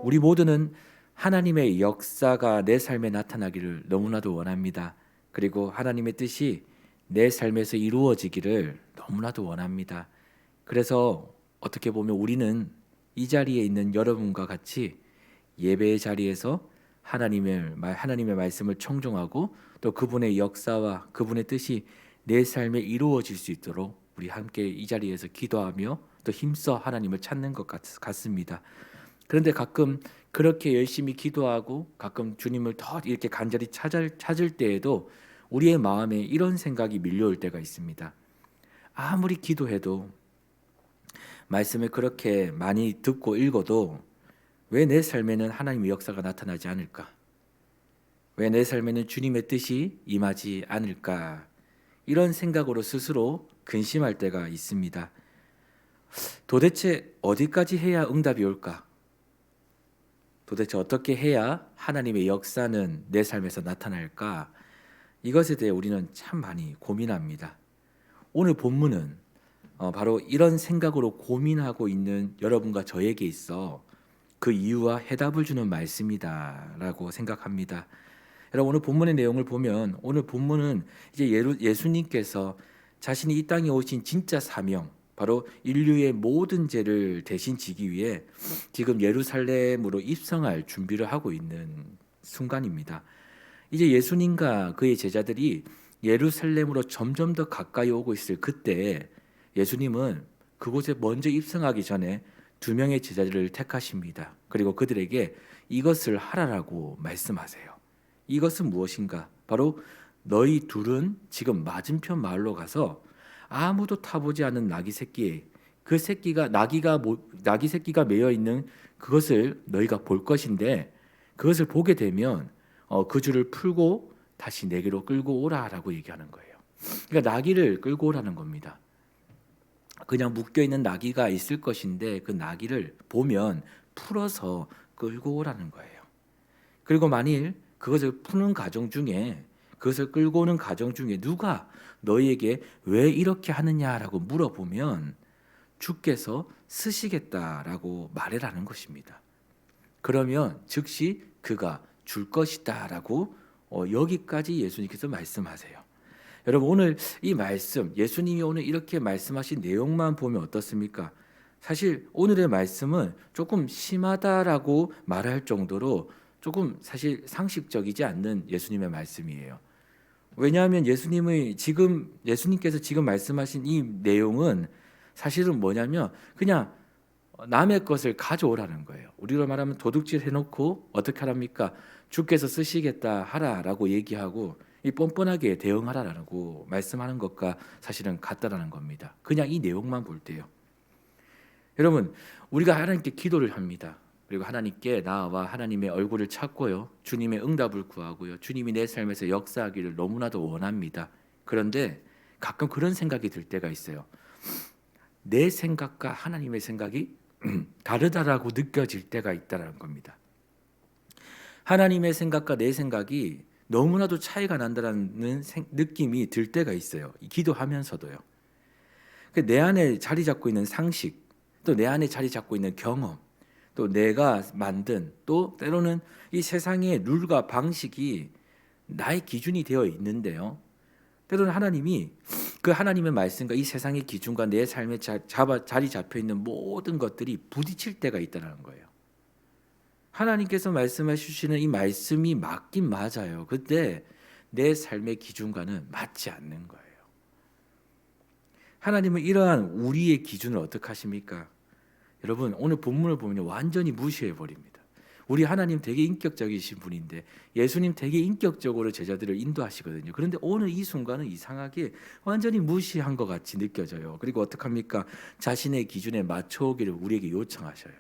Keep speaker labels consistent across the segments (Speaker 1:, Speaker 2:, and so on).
Speaker 1: 우리 모두는 하나님의 역사가 내 삶에 나타나기를 너무나도 원합니다. 그리고 하나님의 뜻이 내 삶에서 이루어지기를 너무나도 원합니다. 그래서 어떻게 보면 우리는 이 자리에 있는 여러분과 같이 예배의 자리에서 하나님의 말씀을 청종하고 또 그분의 역사와 그분의 뜻이 내 삶에 이루어질 수 있도록 우리 함께 이 자리에서 기도하며 또 힘써 하나님을 찾는 것 같습니다. 그런데 가끔 그렇게 열심히 기도하고 가끔 주님을 더 이렇게 간절히 찾을 때에도 우리의 마음에 이런 생각이 밀려올 때가 있습니다. 아무리 기도해도 말씀을 그렇게 많이 듣고 읽어도 왜 내 삶에는 하나님의 역사가 나타나지 않을까? 왜 내 삶에는 주님의 뜻이 임하지 않을까? 이런 생각으로 스스로 근심할 때가 있습니다. 도대체 어디까지 해야 응답이 올까? 도대체 어떻게 해야 하나님의 역사는 내 삶에서 나타날까? 이것에 대해 우리는 참 많이 고민합니다. 오늘 본문은 바로 이런 생각으로 고민하고 있는 여러분과 저에게 있어 그 이유와 해답을 주는 말씀이다라고 생각합니다. 여러분, 오늘 본문의 내용을 보면 오늘 본문은 이제 예수님께서 자신이 이 땅에 오신 진짜 사명, 바로 인류의 모든 죄를 대신 지기 위해 지금 예루살렘으로 입성할 준비를 하고 있는 순간입니다. 이제 예수님과 그의 제자들이 예루살렘으로 점점 더 가까이 오고 있을 그때 예수님은 그곳에 먼저 입성하기 전에 두 명의 제자들을 택하십니다. 그리고 그들에게 이것을 하라라고 말씀하세요. 이것은 무엇인가? 바로 너희 둘은 지금 맞은편 마을로 가서 아무도 타보지 않은 나귀 새끼에 그 새끼가 나귀 새끼가 매여 있는 그것을 너희가 볼 것인데 그것을 보게 되면 그 줄을 풀고 다시 내게로 끌고 오라라고 얘기하는 거예요. 그러니까 나귀를 끌고 오라는 겁니다. 그냥 묶여 있는 나귀가 있을 것인데 그 나귀를 보면 풀어서 끌고 오라는 거예요. 그리고 만일 그것을 푸는 과정 중에 그것을 끌고 오는 과정 중에 누가 너희에게 왜 이렇게 하느냐라고 물어보면 주께서 쓰시겠다라고 말해라는 것입니다. 그러면 즉시 그가 줄 것이다라고 여기까지 예수님께서 말씀하세요. 여러분, 오늘 이 말씀, 예수님이 오늘 이렇게 말씀하신 내용만 보면 어떻습니까? 사실 오늘의 말씀은 조금 심하다라고 말할 정도로 조금 사실 상식적이지 않는 예수님의 말씀이에요. 왜냐하면 예수님께서 지금 말씀하신 이 내용은 사실은 뭐냐면 그냥 남의 것을 가져오라는 거예요. 우리로 말하면 도둑질 해놓고 어떻게 하랍니까? 주께서 쓰시겠다 하라라고 얘기하고 이 뻔뻔하게 대응하라라고 말씀하는 것과 사실은 같다라는 겁니다. 그냥 이 내용만 볼 때요. 여러분, 우리가 하나님께 기도를 합니다. 그리고 하나님께 나와 하나님의 얼굴을 찾고요. 주님의 응답을 구하고요. 주님이 내 삶에서 역사하기를 너무나도 원합니다. 그런데 가끔 그런 생각이 들 때가 있어요. 내 생각과 하나님의 생각이 다르다라고 느껴질 때가 있다는 겁니다. 하나님의 생각과 내 생각이 너무나도 차이가 난다는 느낌이 들 때가 있어요. 기도하면서도요. 내 안에 자리 잡고 있는 상식, 또 내 안에 자리 잡고 있는 경험, 또 내가 만든 또 때로는 이 세상의 룰과 방식이 나의 기준이 되어 있는데요. 때로는 하나님이 그 하나님의 말씀과 이 세상의 기준과 내 삶에 자리 잡혀 있는 모든 것들이 부딪힐 때가 있다는 거예요. 하나님께서 말씀해 주시는 이 말씀이 맞긴 맞아요. 근데 내 삶의 기준과는 맞지 않는 거예요. 하나님은 이러한 우리의 기준을 어떻게 하십니까? 여러분, 오늘 본문을 보면 완전히 무시해 버립니다. 우리 하나님 되게 인격적이신 분인데 예수님 되게 인격적으로 제자들을 인도하시거든요. 그런데 오늘 이 순간은 이상하게 완전히 무시한 것 같이 느껴져요. 그리고 어떡합니까? 자신의 기준에 맞춰오기를 우리에게 요청하셔요.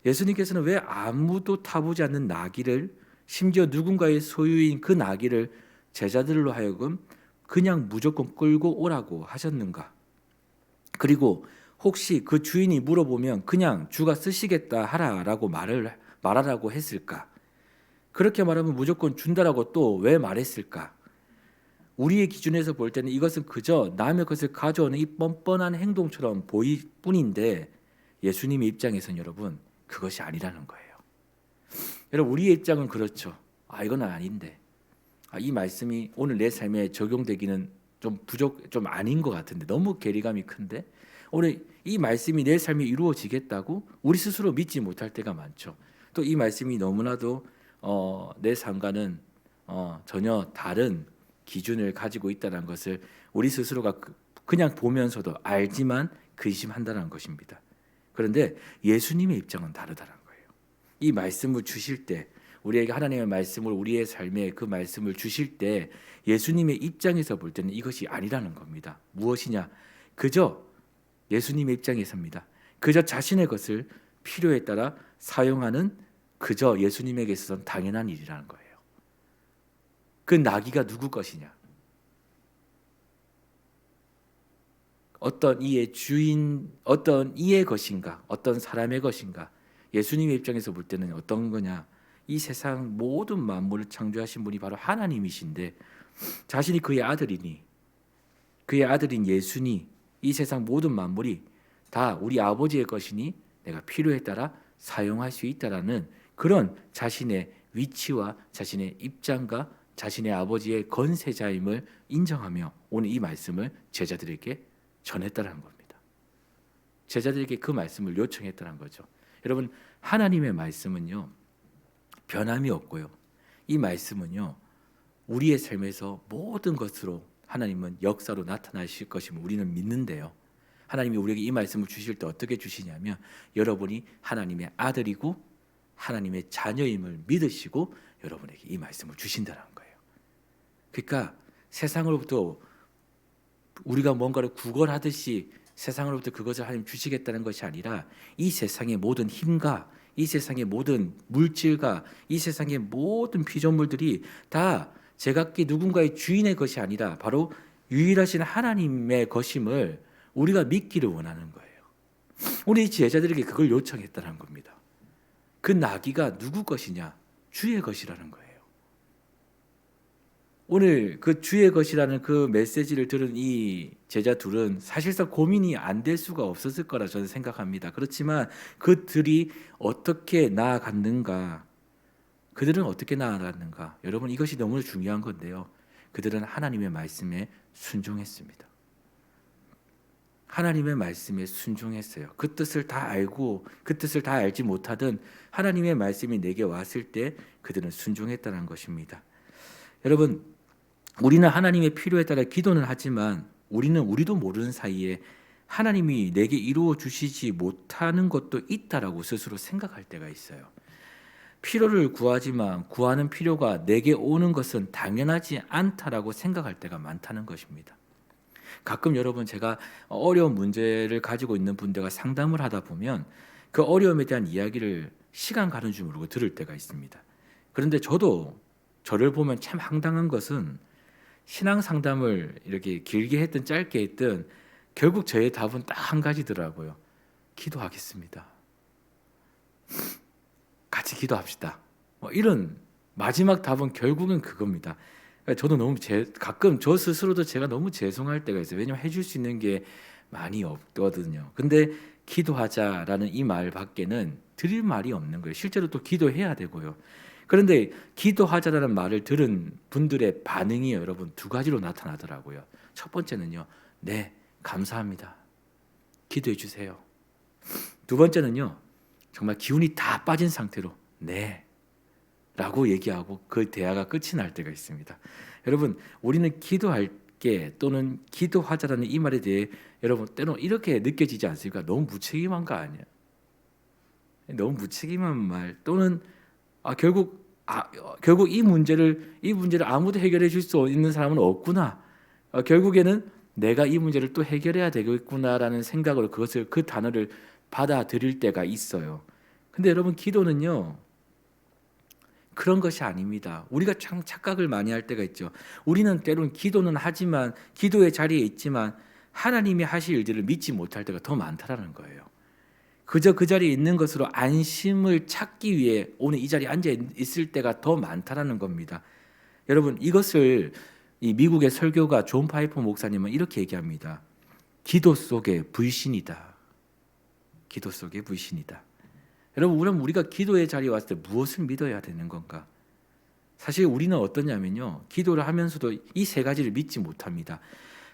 Speaker 1: 예수님께서는 왜 아무도 타보지 않는 나귀를, 심지어 누군가의 소유인 그 나귀를 제자들로 하여금 그냥 무조건 끌고 오라고 하셨는가? 그리고 혹시 그 주인이 물어보면 그냥 주가 쓰시겠다 하라라고 말하라고 했을까? 그렇게 말하면 무조건 준다라고 또 왜 말했을까? 우리의 기준에서 볼 때는 이것은 그저 남의 것을 가져오는 이 뻔뻔한 행동처럼 보일 뿐인데 예수님의 입장에서는 여러분 그것이 아니라는 거예요. 여러분 우리의 입장은 그렇죠. 이건 아닌데, 이 말씀이 오늘 내 삶에 적용되기는 좀 아닌 것 같은데, 너무 괴리감이 큰데, 오늘 이 말씀이 내 삶에 이루어지겠다고 우리 스스로 믿지 못할 때가 많죠. 또 이 말씀이 너무나도 내 삶과는 전혀 다른 기준을 가지고 있다는 것을 우리 스스로가 그냥 보면서도 알지만 근심한다는 것입니다. 그런데 예수님의 입장은 다르다는 거예요. 이 말씀을 주실 때, 우리에게 하나님의 말씀을, 우리의 삶에 그 말씀을 주실 때 예수님의 입장에서 볼 때는 이것이 아니라는 겁니다. 무엇이냐? 그저 예수님의 입장에서입니다. 그저 자신의 것을 필요에 따라 사용하는 그저 예수님에게 있어서는 당연한 일이라는 거예요. 그 나귀가 누구 것이냐? 어떤 이의 주인, 어떤 이의 것인가? 어떤 사람의 것인가? 예수님의 입장에서 볼 때는 어떤 거냐? 이 세상 모든 만물을 창조하신 분이 바로 하나님이신데, 자신이 그의 아들이니, 그의 아들인 예수니, 이 세상 모든 만물이 다 우리 아버지의 것이니 내가 필요에 따라 사용할 수 있다라는 그런 자신의 위치와 자신의 입장과 자신의 아버지의 건세자임을 인정하며 오늘 이 말씀을 제자들에게 전했다는 겁니다. 제자들에게 그 말씀을 요청했다는 거죠. 여러분, 하나님의 말씀은요 변함이 없고요, 이 말씀은요 우리의 삶에서 모든 것으로 하나님은 역사로 나타나실 것임을 우리는 믿는데요, 하나님이 우리에게 이 말씀을 주실 때 어떻게 주시냐면, 여러분이 하나님의 아들이고 하나님의 자녀임을 믿으시고 여러분에게 이 말씀을 주신다는 거예요. 그러니까 세상으로부터 우리가 뭔가를 구걸하듯이 세상으로부터 그것을 하나님 주시겠다는 것이 아니라, 이 세상의 모든 힘과 이 세상의 모든 물질과 이 세상의 모든 피조물들이 다 제각기 누군가의 주인의 것이 아니라 바로 유일하신 하나님의 것임을 우리가 믿기를 원하는 거예요. 오늘 이 제자들에게 그걸 요청했다는 겁니다. 그 나귀가 누구 것이냐? 주의 것이라는 거예요. 오늘 그 주의 것이라는 그 메시지를 들은 이 제자 둘은 사실상 고민이 안 될 수가 없었을 거라 저는 생각합니다. 그렇지만 그들이 어떻게 나아갔는가, 그들은 어떻게 나아갔는가, 여러분 이것이 너무 중요한 건데요, 그들은 하나님의 말씀에 순종했습니다. 하나님의 말씀에 순종했어요. 그 뜻을 다 알고 그 뜻을 다 알지 못하던 하나님의 말씀이 내게 왔을 때 그들은 순종했다는 것입니다. 여러분, 우리는 하나님의 필요에 따라 기도는 하지만 우리도 모르는 사이에 하나님이 내게 이루어 주시지 못하는 것도 있다라고 스스로 생각할 때가 있어요. 필요를 구하지만 구하는 필요가 내게 오는 것은 당연하지 않다라고 생각할 때가 많다는 것입니다. 가끔 여러분, 제가 어려운 문제를 가지고 있는 분들과 상담을 하다 보면 그 어려움에 대한 이야기를 시간 가는 줄 모르고 들을 때가 있습니다. 그런데 저도 저를 보면 참 황당한 것은, 신앙 상담을 이렇게 길게 했든 짧게 했든 결국 저의 답은 딱 한 가지더라고요. 기도하겠습니다. 같이 기도합시다. 이런 마지막 답은 결국은 그겁니다. 저도 너무 가끔 저 스스로도 제가 너무 죄송할 때가 있어요. 왜냐하면 해줄 수 있는 게 많이 없거든요. 근데 기도하자라는 이 말 밖에는 드릴 말이 없는 거예요. 실제로 또 기도해야 되고요. 그런데 기도하자라는 말을 들은 분들의 반응이 여러분 두 가지로 나타나더라고요. 첫 번째는요, 네, 감사합니다. 기도해 주세요. 두 번째는요, 정말 기운이 다 빠진 상태로 네 라고 얘기하고 그 대화가 끝이 날 때가 있습니다. 여러분, 우리는 기도할게 또는 기도하자라는 이 말에 대해 여러분 때론 이렇게 느껴지지 않습니까? 너무 무책임한 거 아니야? 너무 무책임한 말, 또는 결국 이 문제를 아무도 해결해 줄 수 있는 사람은 없구나. 결국에는 내가 이 문제를 또 해결해야 되겠구나라는 생각으로 그 단어를 받아들일 때가 있어요. 근데 여러분, 기도는요 그런 것이 아닙니다. 우리가 참 착각을 많이 할 때가 있죠. 우리는 때론 기도는 하지만, 기도의 자리에 있지만 하나님이 하실 일들을 믿지 못할 때가 더 많다라는 거예요. 그저 그 자리에 있는 것으로 안심을 찾기 위해 오늘 이 자리에 앉아 있을 때가 더 많다라는 겁니다. 여러분, 이것을 이 미국의 설교가 존 파이퍼 목사님은 이렇게 얘기합니다. 기도 속에 불신이다. 기도 속에 불신이다. 여러분, 그럼 우리가 기도의 자리에 왔을 때 무엇을 믿어야 되는 건가? 사실 우리는 어떠냐면요, 기도를 하면서도 이 세 가지를 믿지 못합니다.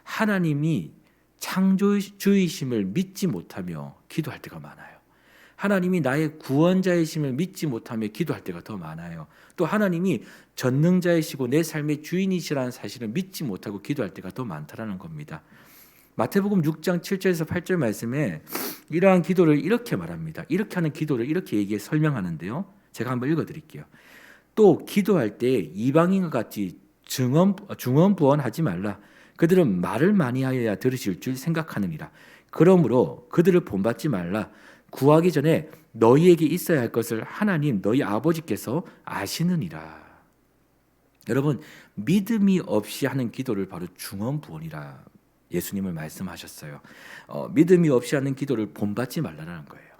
Speaker 1: 하나님이 창조주이심을 믿지 못하며 기도할 때가 많아요. 하나님이 나의 구원자이심을 믿지 못하며 기도할 때가 더 많아요. 또 하나님이 전능자이시고 내 삶의 주인이시라는 사실을 믿지 못하고 기도할 때가 더 많다라는 겁니다. 마태복음 6장 7절에서 8절 말씀에 이러한 기도를 이렇게 말합니다. 이렇게 하는 기도를 이렇게 설명하는데요. 제가 한번 읽어드릴게요. 또 기도할 때 이방인과 같이 중언부언하지 말라. 그들은 말을 많이 하여야 들으실 줄 생각하느니라. 그러므로 그들을 본받지 말라. 구하기 전에 너희에게 있어야 할 것을 하나님 너희 아버지께서 아시느니라. 여러분, 믿음이 없이 하는 기도를 바로 중언부언이라 예수님을 말씀하셨어요. 믿음이 없이 하는 기도를 본받지 말라는 거예요.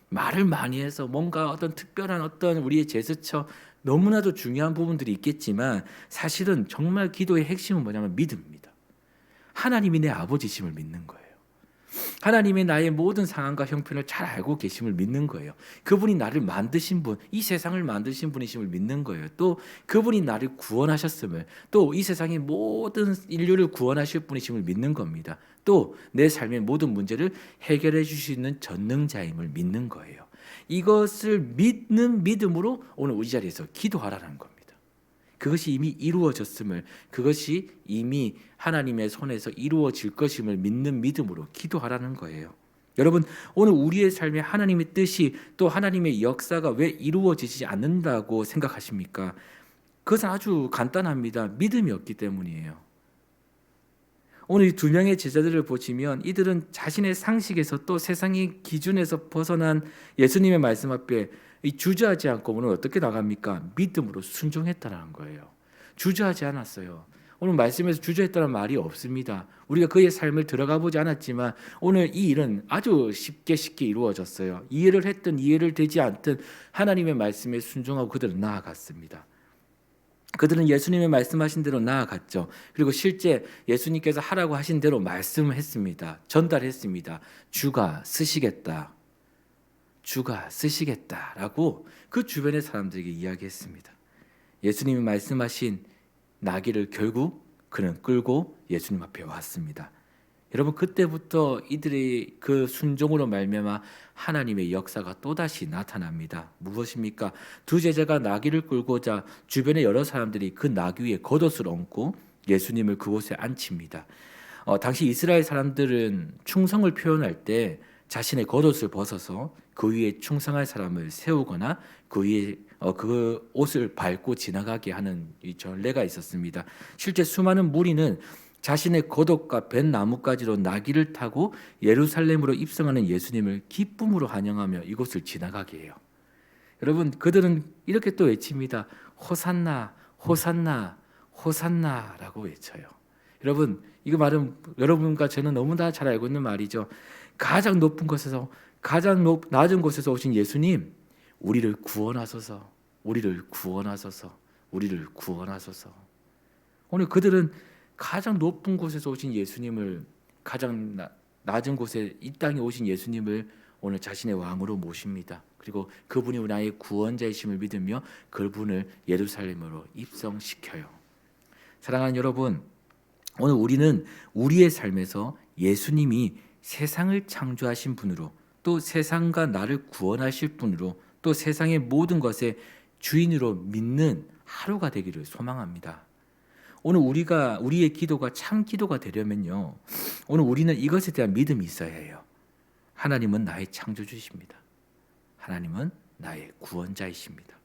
Speaker 1: 말을 많이 해서 뭔가 어떤 특별한 어떤 우리의 제스처, 너무나도 중요한 부분들이 있겠지만 사실은 정말 기도의 핵심은 뭐냐면 믿음입니다. 하나님이 내 아버지심을 믿는 거예요. 하나님이 나의 모든 상황과 형편을 잘 알고 계심을 믿는 거예요. 그분이 나를 만드신 분, 이 세상을 만드신 분이심을 믿는 거예요. 또 그분이 나를 구원하셨음을, 또 이 세상의 모든 인류를 구원하실 분이심을 믿는 겁니다. 또 내 삶의 모든 문제를 해결해 주실 수 있는 전능자임을 믿는 거예요. 이것을 믿는 믿음으로 오늘 우리 자리에서 기도하라는 겁니다. 그것이 이미 이루어졌음을, 그것이 이미 하나님의 손에서 이루어질 것임을 믿는 믿음으로 기도하라는 거예요. 여러분, 오늘 우리의 삶에 하나님의 뜻이 또 하나님의 역사가 왜 이루어지지 않는다고 생각하십니까? 그것은 아주 간단합니다. 믿음이 없기 때문이에요. 오늘 이 두 명의 제자들을 보시면 이들은 자신의 상식에서 또 세상의 기준에서 벗어난 예수님의 말씀 앞에 주저하지 않고 오늘 어떻게 나갑니까? 믿음으로 순종했다는 거예요. 주저하지 않았어요. 오늘 말씀에서 주저했다는 말이 없습니다. 우리가 그의 삶을 들어가 보지 않았지만 오늘 이 일은 아주 쉽게 이루어졌어요. 이해를 했든 이해를 되지 않든 하나님의 말씀에 순종하고 그들은 나아갔습니다. 그들은 예수님의 말씀하신 대로 나아갔죠. 그리고 실제 예수님께서 하라고 하신 대로 말씀했습니다. 전달했습니다. 주가 쓰시겠다. 주가 쓰시겠다라고 그 주변의 사람들에게 이야기했습니다. 예수님이 말씀하신 나귀를 결국 그는 끌고 예수님 앞에 왔습니다. 여러분, 그때부터 이들의 그 순종으로 말미암아 하나님의 역사가 또다시 나타납니다. 무엇입니까? 두 제자가 나귀를 끌고자 주변의 여러 사람들이 그 나귀 위에 겉옷을 얹고 예수님을 그곳에 앉힙니다. 당시 이스라엘 사람들은 충성을 표현할 때 자신의 겉옷을 벗어서 그 위에 충성할 사람을 세우거나 그 위에 그 옷을 밟고 지나가게 하는 이 전례가 있었습니다. 실제 수많은 무리는 자신의 겉옷과 벤 나뭇가지로 나귀를 타고 예루살렘으로 입성하는 예수님을 기쁨으로 환영하며 이곳을 지나가게 해요. 여러분, 그들은 이렇게 또 외칩니다. 호산나, 호산나, 호산나라고 외쳐요. 여러분, 이거 말은 여러분과 저는 너무나 잘 알고 있는 말이죠. 가장 높은 곳에서, 가장 낮은 곳에서 오신 예수님, 우리를 구원하소서, 우리를 구원하소서, 우리를 구원하소서. 오늘 그들은 가장 높은 곳에서 오신 예수님을, 가장 낮은 곳에 이 땅에 오신 예수님을 오늘 자신의 왕으로 모십니다. 그리고 그분이 나의 구원자이심을 믿으며 그분을 예루살렘으로 입성시켜요. 사랑하는 여러분, 오늘 우리는 우리의 삶에서 예수님이 세상을 창조하신 분으로, 또 세상과 나를 구원하실 분으로, 또 세상의 모든 것의 주인으로 믿는 하루가 되기를 소망합니다. 오늘 우리의 기도가 참 기도가 되려면요, 오늘 우리는 이것에 대한 믿음이 있어야 해요. 하나님은 나의 창조주이십니다. 하나님은 나의 구원자이십니다.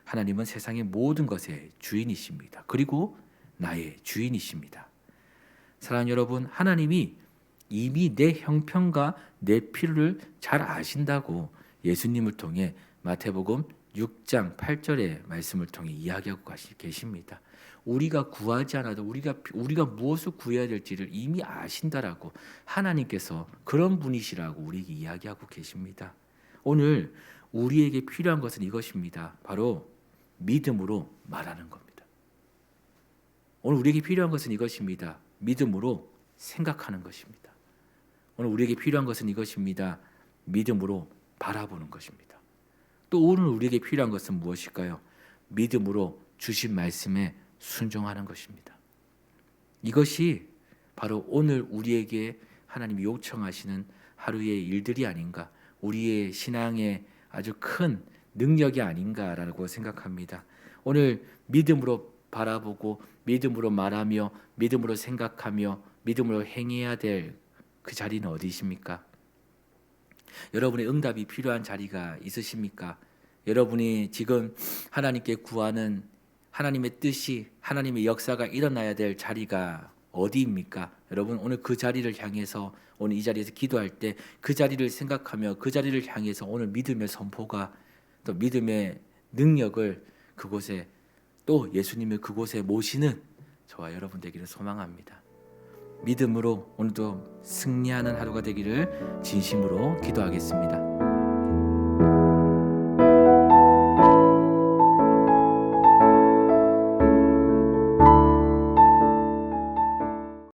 Speaker 1: 하나님은 세상의 모든 것의 주인이십니다. 그리고 나의 주인이십니다. 사랑하는 여러분, 하나님이 이미 내 형편과 내 필요를 잘 아신다고 예수님을 통해 마태복음 6장 8절의 말씀을 통해 이야기하고 계십니다. 우리가 구하지 않아도 우리가 무엇을 구해야 될지를 이미 아신다라고 하나님께서 그런 분이시라고 우리에게 이야기하고 계십니다. 오늘 우리에게 필요한 것은 이것입니다. 바로 믿음으로 말하는 겁니다. 오늘 우리에게 필요한 것은 이것입니다. 믿음으로 생각하는 것입니다. 오늘 우리에게 필요한 것은 이것입니다. 믿음으로 바라보는 것입니다. 또 오늘 우리에게 필요한 것은 무엇일까요? 믿음으로 주신 말씀에 순종하는 것입니다. 이것이 바로 오늘 우리에게 하나님이 요청하시는 하루의 일들이 아닌가, 우리의 신앙의 아주 큰 능력이 아닌가라고 생각합니다. 오늘 믿음으로 바라보고 믿음으로 말하며 믿음으로 생각하며 믿음으로 행해야 될 그 자리는 어디십니까? 여러분의 응답이 필요한 자리가 있으십니까? 여러분이 지금 하나님께 구하는 하나님의 뜻이, 하나님의 역사가 일어나야 될 자리가 어디입니까? 여러분 오늘 그 자리를 향해서, 오늘 이 자리에서 기도할 때 그 자리를 생각하며 그 자리를 향해서 오늘 믿음의 선포가, 또 믿음의 능력을 그곳에, 또 예수님을 그곳에 모시는 저와 여러분 되기를 소망합니다. 믿음으로 오늘도 승리하는 하루가 되기를 진심으로 기도하겠습니다.